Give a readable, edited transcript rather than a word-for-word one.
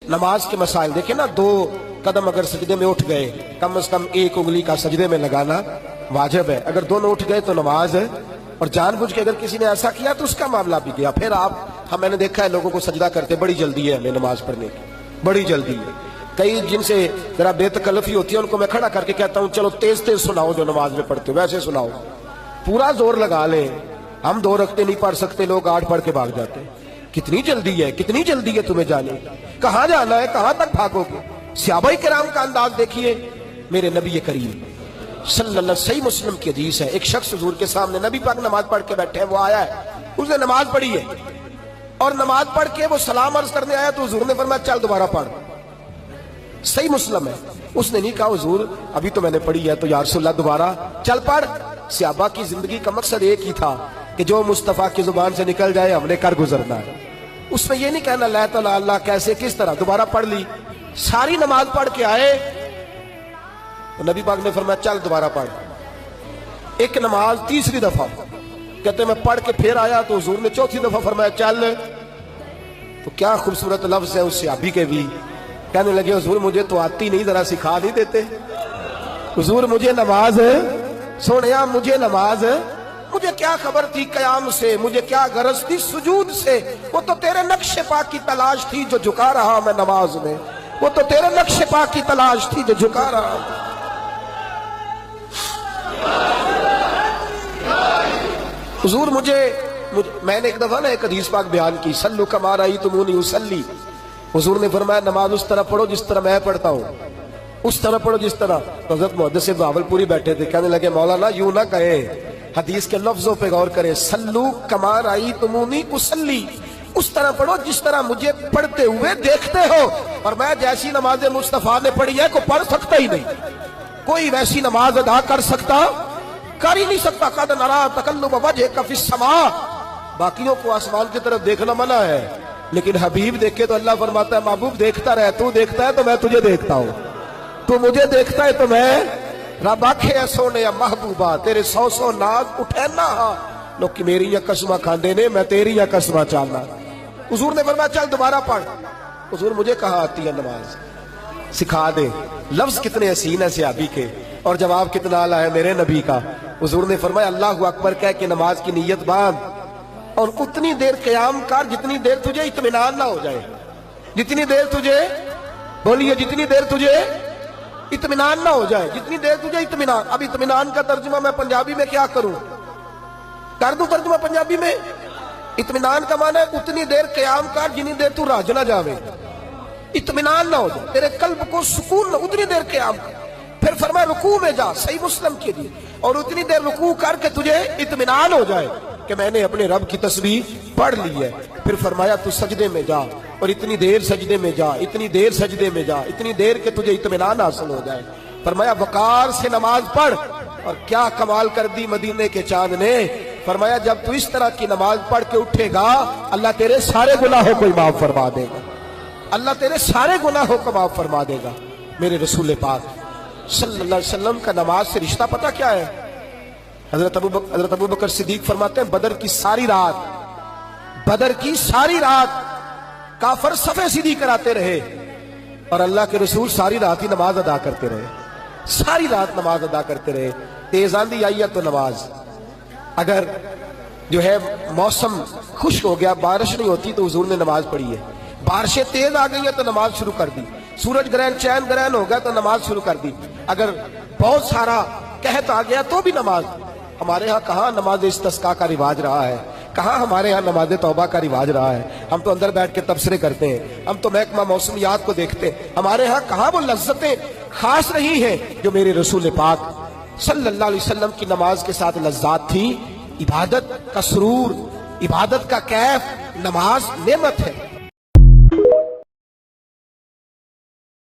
नमाज के मसाइल देखे ना, 2 कदम अगर सजदे में उठ गए, कम से कम 1 उंगली का सजदे में लगाना वाजिब है। अगर दोनों उठ गए तो नमाज है, और जानबूझ के अगर किसी ने ऐसा किया तो उसका मामला भी गया। फिर मैंने देखा है लोगों को सजदा करते बड़ी जल्दी है, हमें नमाज पढ़ने की बड़ी जल्दी है। कई जिनसे जरा बेतकल्लफी होती है उनको मैं खड़ा करके कहता हूँ चलो तेज तेज सुनाओ, जो नमाज में पढ़ते हो वैसे सुनाओ, पूरा जोर लगा ले। हम 2 रखते नहीं पढ़ सकते, लोग 8 पढ़ के भाग जाते हैं। कितनी जल्दी है, कितनी जल्दी है तुम्हें जाने, कहां जाना है, कहां तक भागोगे। सहाबाए किराम का अंदाज देखिए, मेरे नबी करीम सल्लल्लाहु, सही मुस्लिम की हदीस है, एक शख्स हुजूर के सामने नबी पाक नमाज पढ़ के बैठे हैं, वो आया है, उसने नमाज पढ़ी है और नमाज पढ़ के वो सलाम अर्ज करने आया तो हुजूर ने फरमाया चल दोबारा पढ़। सही मुस्लिम है, उसने नहीं कहा हुजूर अभी तो मैंने पढ़ी है, तो या रसूलल्लाह दोबारा चल पढ़। सहाबा की जिंदगी का मकसद एक ही था कि जो मुस्तफा की जुबान से निकल जाए हमने कर गुजरना है। उसमें ये नहीं कहना ला तो अल्लाह कैसे किस तरह, दोबारा पढ़ ली। सारी नमाज पढ़ के आए तो नबी पाक ने फरमाया चल दोबारा पढ़। एक नमाज तीसरी दफा कहते मैं पढ़ के फिर आया तो हुजूर ने चौथी दफा फरमाया चल। तो क्या खूबसूरत लफ्ज है उस सहाबी के भी। कहने लगे हुजूर मुझे तो आती नहीं, जरा सिखा नहीं देते। हुजूर मुझे नमाज सोनिया, मुझे नमाज, मुझे क्या खबर थी कयाम से, मुझे क्या गरज थी सुजूद से। वो तो तेरे नक्शे पाक की तलाश थी जो झुका रहा मैं नमाज में, वो तो तेरे नक्शे पाक की तलाश थी जो झुका रहा। हुजूर मैंने एक दफा ना एक हदीस पाक बयान की, सल्लु कमा रअयतुमूनी उसल्ली। हुजूर ने फरमाया नमाज उस तरह पढ़ो जिस तरह मैं पढ़ता हूँ, उस तरह पढ़ो जिस तरह। हज़रत मुहद्दिस बावलपुरी बैठे थे, कहने लगे मौलाना यूं ना कहे, हदीस के लफ्जों पे गौर करें। सल्लु कमा रअयतुमूनी उसल्ली, उस तरह पढ़ो जिस तरह मुझे पढ़ते हुए देखते हो। और मैं जैसी नमाज मुस्तफा ने पढ़ी है को पढ़ सकता ही नहीं, कोई वैसी नमाज अदा कर ही नहीं सकता। कद नरा तकल्लुब वजहिका फिस समा, बाकियों को आसमान की तरफ देखना मना है, लेकिन हबीब देखे तो अल्लाह फरमाता है महबूब देखता रहे, तू देखता है तो मैं तुझे देखता हूँ, तू मुझे देखता है तो मैं। रब आखे सोने या महबूबा तेरे 100 नाग उठे ना, लोग मेरी या कसमा खांदे ने, मैं तेरी या कसमा चालना। हुजूर ने फरमाया चल दोबारा पढ़। हुजूर मुझे कहाँ आती है नमाज, सिखा दे। लफ्ज कितने हसीन है सहाबी के और जवाब कितना आला है मेरे नबी का। हुजूर ने फरमाया अल्लाहु अकबर कह के नमाज की नीयत बांध और उतनी देर क़याम कर जितनी देर तुझे इत्मीनान ना हो जाए, जितनी देर तुझे, बोलिए जितनी देर तुझे इत्मीनान ना हो जाए, जितनी देर तुझे इत्मीनान। अब इत्मीनान का तर्जुमा मैं पंजाबी में क्या करूं, कर दूं तर्जुमा पंजाबी में। इत्मीनान का माना है उतनी देर क़याम कर जितनी देर तू राज ना जावे, इत्मीनान ना हो जाए, तेरे कल्ब को सुकून ना, उतनी देर क़याम कर। फिर फरमाया रुकू में जा, सही मुस्लिम के लिए, और उतनी देर रुकू करके तुझे इत्मीनान हो जाए कि मैंने अपने रब की तस्बीह पढ़ ली है। फिर फरमाया तू सजदे में जा और इतनी देर सजदे में जा, इतनी देर सजदे में जा, इतनी देर के तुझे इत्मीनान हासिल हो जाए। फरमाया वकार से नमाज पढ़। और क्या कमाल कर दी मदीने के चांद ने। फरमाया जब तू इस तरह की नमाज पढ़ के उठेगा अल्लाह तेरे सारे गुनाहों को माफ फरमा देगा, अल्लाह तेरे सारे गुनाहों को माफ फरमा देगा। मेरे रसूल पाक सल्लल्लाहु अलैहि वसल्लम का नमाज से रिश्ता पता क्या है। हजरत अबू बकर सिद्दीक फरमाते हैं बदर की सारी रात काफर सफे सीधी कराते रहे और अल्लाह के रसूल सारी रात ही नमाज अदा करते रहे, सारी रात नमाज अदा करते रहे। तेज आंधी आई है तो नमाज, अगर जो है मौसम खुश्क हो गया, बारिश नहीं होती तो हुजूर ने नमाज पढ़ी है। बारिशें तेज आ गई है तो नमाज शुरू कर दी। सूरज ग्रहण चैन ग्रहण हो गया तो नमाज शुरू कर दी। अगर बहुत सारा कहत आ गया तो भी नमाज। हमारे यहाँ कहाँ नमाज इस्तिस्का का रिवाज रहा है, कहाँ हमारे यहाँ नमाज तौबा का रिवाज रहा है। हम तो अंदर बैठ के तबसरे करते हैं, हम तो महकमा मौसमियात को देखते हैं। हमारे यहाँ कहाँ वो लज्जतें खास रही हैं जो मेरे रसूल पाक सल्लल्लाहु अलैहि वसल्लम की नमाज के साथ लज्जात थी। इबादत का सुरूर, इबादत का कैफ, नमाज नेमत है।